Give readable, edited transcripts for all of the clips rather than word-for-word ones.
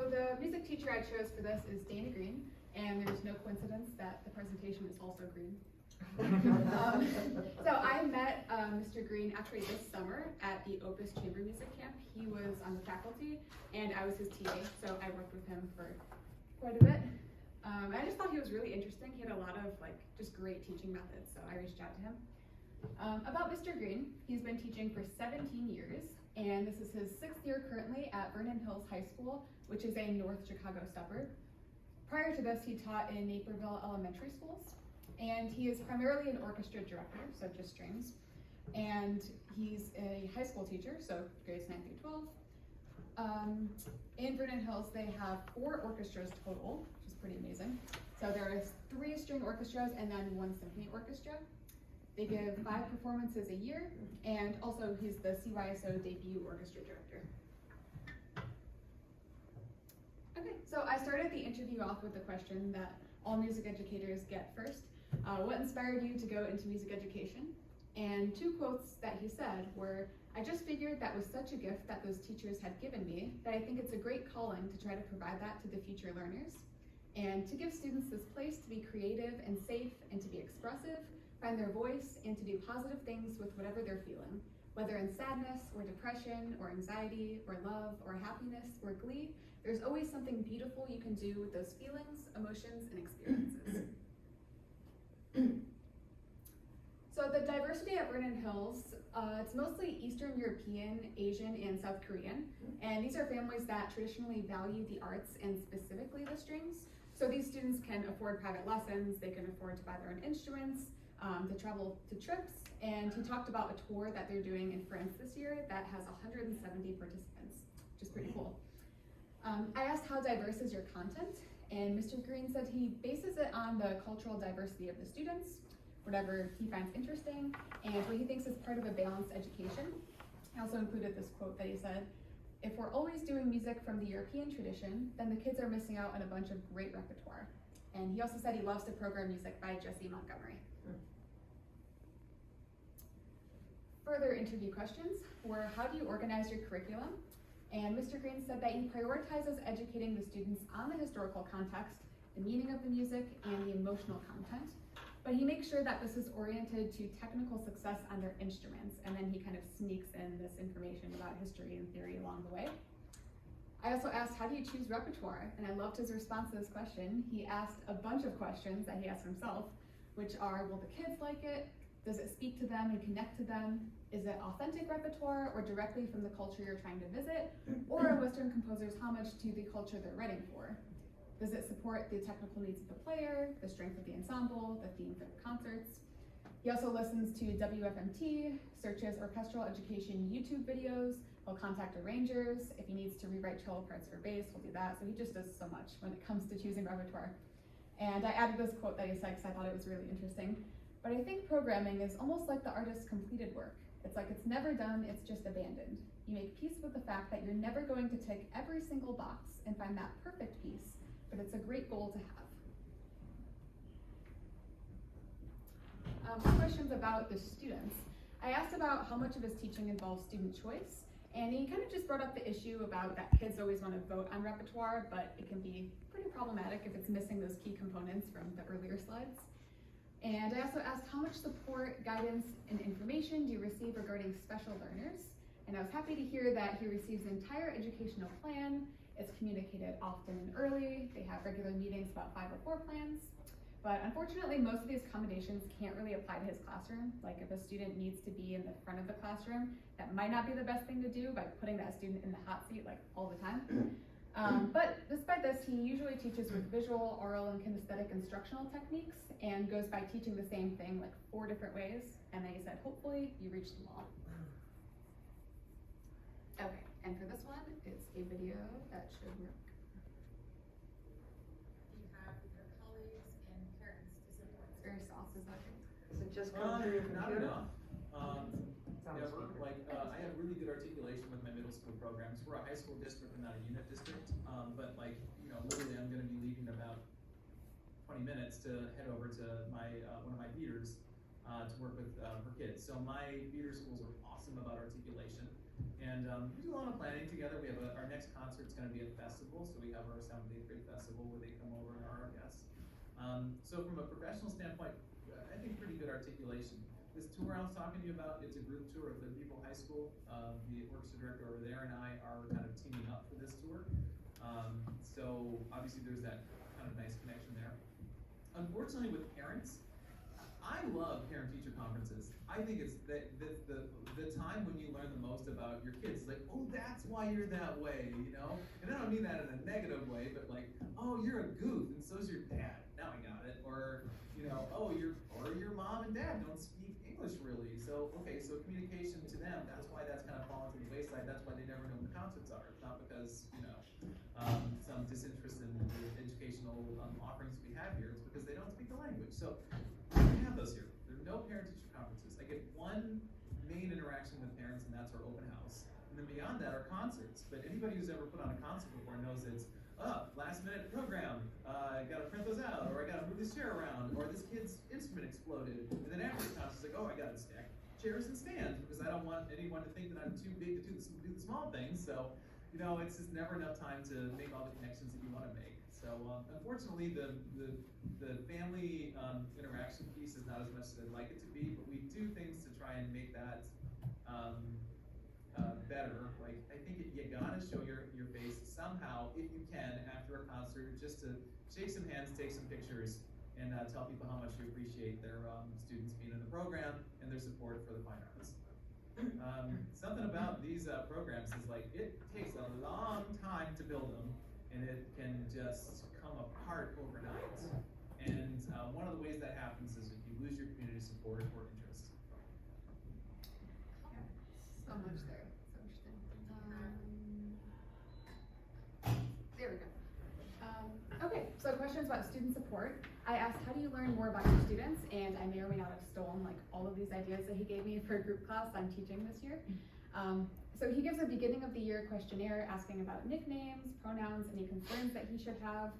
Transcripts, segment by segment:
the music teacher I chose for this is Dana Green, and there's no coincidence that the presentation is also green. So I met Mr. Green actually this summer at the Opus Chamber Music Camp. He was on the faculty, and I was his TA, so I worked with him for quite a bit. I just thought he was really interesting. He had a lot of just great teaching methods, so I reached out to him. About Mr. Green, he's been teaching for 17 years, and this is his 6th year currently at Vernon Hills High School, which is a North Chicago suburb. Prior to this, he taught in Naperville Elementary Schools, and he is primarily an orchestra director, so just strings, and he's a high school teacher, so grades 9 through 12. In Vernon Hills, they have 4 orchestras total, which is pretty amazing. So there is 3 string orchestras and then 1 symphony orchestra. They give 5 performances a year, and also he's the CYSO debut orchestra director. Okay, so I started the interview off with the question that all music educators get first. What inspired you to go into music education? And 2 quotes that he said were, "I just figured that was such a gift that those teachers had given me that I think it's a great calling to try to provide that to the future learners, and to give students this place to be creative and safe and to be expressive, find their voice, and to do positive things with whatever they're feeling, whether in sadness or depression or anxiety or love or happiness or glee. There's always something beautiful you can do with those feelings, emotions, and experiences." So the diversity at Vernon Hills, it's mostly Eastern European, Asian, and South Korean. And these are families that traditionally value the arts and specifically the strings. So these students can afford private lessons, they can afford to buy their own instruments, to travel to trips. And he talked about a tour that they're doing in France this year that has 170 participants, which is pretty cool. I asked how diverse is your content, and Mr. Green said he bases it on the cultural diversity of the students, whatever he finds interesting, and what he thinks is part of a balanced education. I also included this quote that he said, "If we're always doing music from the European tradition, then the kids are missing out on a bunch of great repertoire." And he also said he loves to program music by Jesse Montgomery. Further interview questions were, how do you organize your curriculum? And Mr. Green said that he prioritizes educating the students on the historical context, the meaning of the music, and the emotional content. But he makes sure that this is oriented to technical success on their instruments, and then he kind of sneaks in this information about history and theory along the way. I also asked, how do you choose repertoire? And I loved his response to this question. He asked a bunch of questions that he asked himself, which are, will the kids like it? Does it speak to them and connect to them? Is it authentic repertoire or directly from the culture you're trying to visit? Or are Western composers homage to the culture they're writing for? Does it support the technical needs of the player, the strength of the ensemble, the theme for the concerts? He also listens to WFMT, searches orchestral education YouTube videos, he'll contact arrangers. If he needs to rewrite cello parts for bass, he'll do that. So he just does so much when it comes to choosing repertoire. And I added this quote that he said because I thought it was really interesting. "But I think programming is almost like the artist's completed work. It's like it's never done, it's just abandoned. You make peace with the fact that you're never going to tick every single box and find that perfect piece, but it's a great goal to have." Questions about the students. I asked about how much of his teaching involves student choice, and he kind of just brought up the issue about that kids always want to vote on repertoire, but it can be pretty problematic if it's missing those key components from the earlier slides. And I also asked, how much support, guidance, and information do you receive regarding special learners? And I was happy to hear that he receives an entire educational plan. It's communicated often and early. They have regular meetings about 5 or 4 plans. But unfortunately, most of these accommodations can't really apply to his classroom. Like if a student needs to be in the front of the classroom, that might not be the best thing to do by putting that student in the hot seat like all the time. But despite this, he usually teaches with visual, oral, and kinesthetic instructional techniques and goes by teaching the same thing like 4 different ways. And then he said, hopefully you reach them all. Okay, and for this one, it's a video that should work. You have your colleagues and parents to support. It's very soft, is that okay? Does it just come through your Not computer? enough. Sounds Yeah, weird. I have really good articulation with my middle school programs. We're a high school district and not a unit district, but literally I'm gonna be leaving in about 20 minutes to head over to my one of my theaters to work with for kids. So my theater schools are awesome about articulation. And we do a lot of planning together. We have our next concert's going to be a festival, so we have our 7th, 8th grade festival where they come over and are our guests. So from a professional standpoint, I think pretty good articulation. This tour I was talking to you about, it's a group tour of the Depot High School. The orchestra director over there and I are kind of teaming up for this tour. So obviously there's that kind of nice connection there. Unfortunately with parents, I love parent-teacher conferences. I think it's the time when you learn the most about your kids. It's like, oh, that's why you're that way, you know? And I don't mean that in a negative way, but like, oh, you're a goof, and so's your dad. Now I got it. Or, you know, oh, your mom and dad don't speak English really. So, okay, so communication to them, that's why that's kind of fallen to the wayside. That's why they never know what the concerts are. It's not because, you know, some disinterest in the educational offerings we have here. It's because they don't speak the language. So, we have those here. There are no parent-teacher conferences. I get one main interaction with parents, and that's our open house. And then beyond that are concerts. But anybody who's ever put on a concert before knows it's, last-minute program. I gotta print those out, or I gotta move this chair around, or this kid's instrument exploded. And then after the concert, it's like, oh, I gotta stack chairs and stands because I don't want anyone to think that I'm too big to do the small things. So, you know, it's just never enough time to make all the connections that you want to make. So unfortunately, the family interaction piece is not as much as I'd like it to be, but we do things to try and make that better. Like, I think you gotta show your face somehow, if you can, after a concert, just to shake some hands, take some pictures, and tell people how much you appreciate their students being in the program and their support for the fine arts. Something about these programs is like, it takes a long time to build them, and it can just come apart overnight. And one of the ways that happens is if you lose your community support or interest. So much there. So interesting. There we go. Okay, so questions about student support. I asked, how do you learn more about your students? And I may or may not have stolen like all of these ideas that he gave me for a group class I'm teaching this year. So he gives a beginning of the year questionnaire asking about nicknames, pronouns, any concerns that he should have.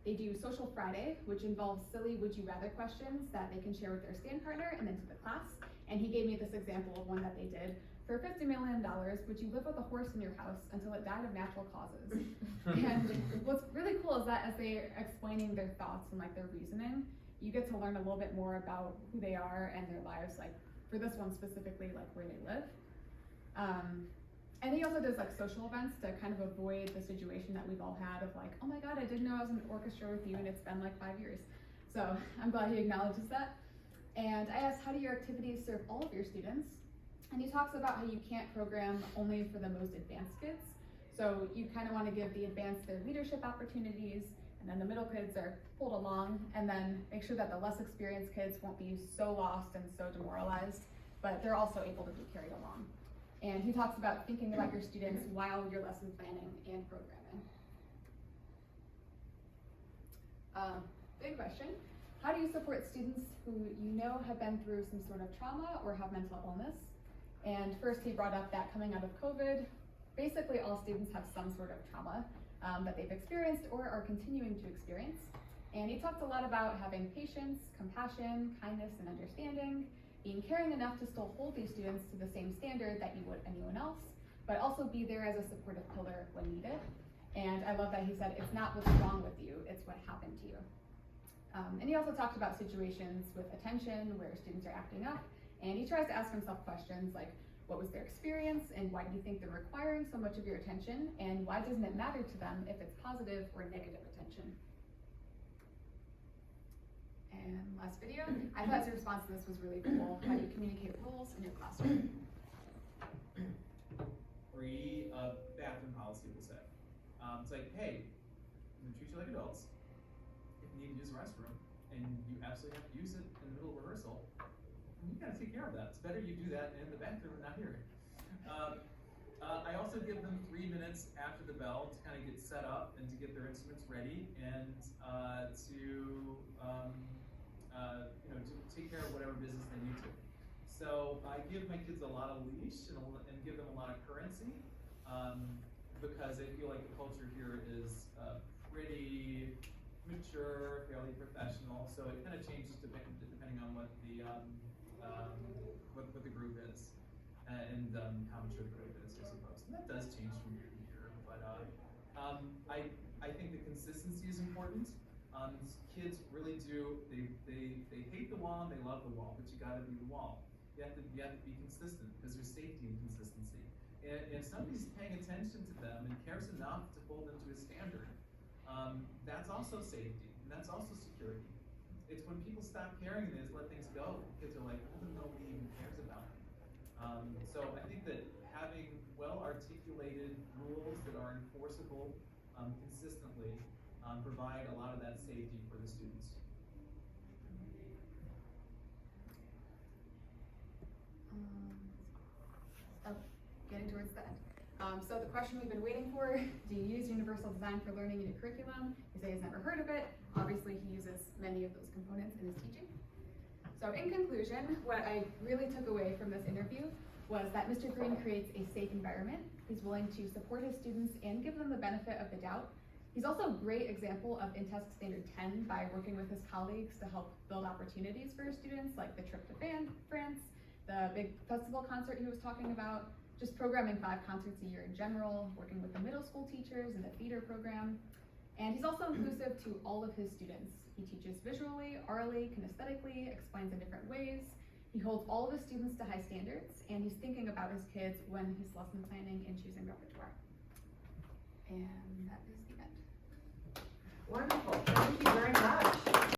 They do Social Friday, which involves silly would you rather questions that they can share with their stand partner and then to the class. And he gave me this example of one that they did. For $50 million, would you live with a horse in your house until it died of natural causes? And what's really cool is that as they're explaining their thoughts and like their reasoning, you get to learn a little bit more about who they are and their lives, like for this one specifically, like where they live. And he also does like social events to kind of avoid the situation that we've all had of like, oh my God, I didn't know I was in an orchestra with you and it's been like 5 years. So I'm glad he acknowledges that. And I asked, how do your activities serve all of your students? And he talks about how you can't program only for the most advanced kids. So you kind of want to give the advanced their leadership opportunities, and then the middle kids are pulled along, and then make sure that the less experienced kids won't be so lost and so demoralized, but they're also able to be carried along. And he talks about thinking about your students while you're lesson planning and programming. Big question. How do you support students who you know have been through some sort of trauma or have mental illness? And first he brought up that coming out of COVID, basically all students have some sort of trauma that they've experienced or are continuing to experience. And he talked a lot about having patience, compassion, kindness, and understanding, being caring enough to still hold these students to the same standard that you would anyone else, but also be there as a supportive pillar when needed. And I love that he said, it's not what's wrong with you, it's what happened to you. And he also talked about situations with attention where students are acting up, and he tries to ask himself questions like, what was their experience, and why do you think they're requiring so much of your attention, and why doesn't it matter to them if it's positive or negative attention? And last video, I thought his response to this was really cool. How do you communicate rules in your classroom? Free bathroom policy will say. It's like, hey, I'm gonna treat you like adults. If you need to use the restroom, and you absolutely have to use it in the middle of rehearsal, you gotta take care of that. It's better you do that in the bathroom and not here. I also give them 3 minutes after the bell to kind of get set up and to get their instruments ready and to take care of whatever business they need to. So I give my kids a lot of leash and give them a lot of currency because I feel like the culture here is pretty mature, fairly professional. So it kind of changes depending on what the group is. and how mature the group is, I suppose. And that does change from year to year, but I think the consistency is important. Kids really do, they hate the wall and they love the wall, but you gotta be the wall. You have to be consistent because there's safety in consistency. And if somebody's paying attention to them and cares enough to hold them to a standard, that's also safety and that's also security. It's when people stop caring and they just let things go. Kids are like, I don't know who even cares about me. So I think that having well-articulated rules that are enforceable consistently provide a lot of that safety for the students. Getting towards the end. So the question we've been waiting for, do you use Universal Design for Learning in your curriculum? You say he's never heard of it. Obviously he uses many of those components in his teaching. So in conclusion, what I really took away from this interview was that Mr. Green creates a safe environment. He's willing to support his students and give them the benefit of the doubt. He's also a great example of InTest Standard 10 by working with his colleagues to help build opportunities for his students, like the trip to France, the big festival concert he was talking about, just programming 5 concerts a year in general, working with the middle school teachers in the theater program. And he's also inclusive to all of his students. He teaches visually, orally, kinesthetically, explains in different ways. He holds all of his students to high standards, and he's thinking about his kids when he's lesson planning and choosing repertoire. And that is the end. Wonderful, thank you very much.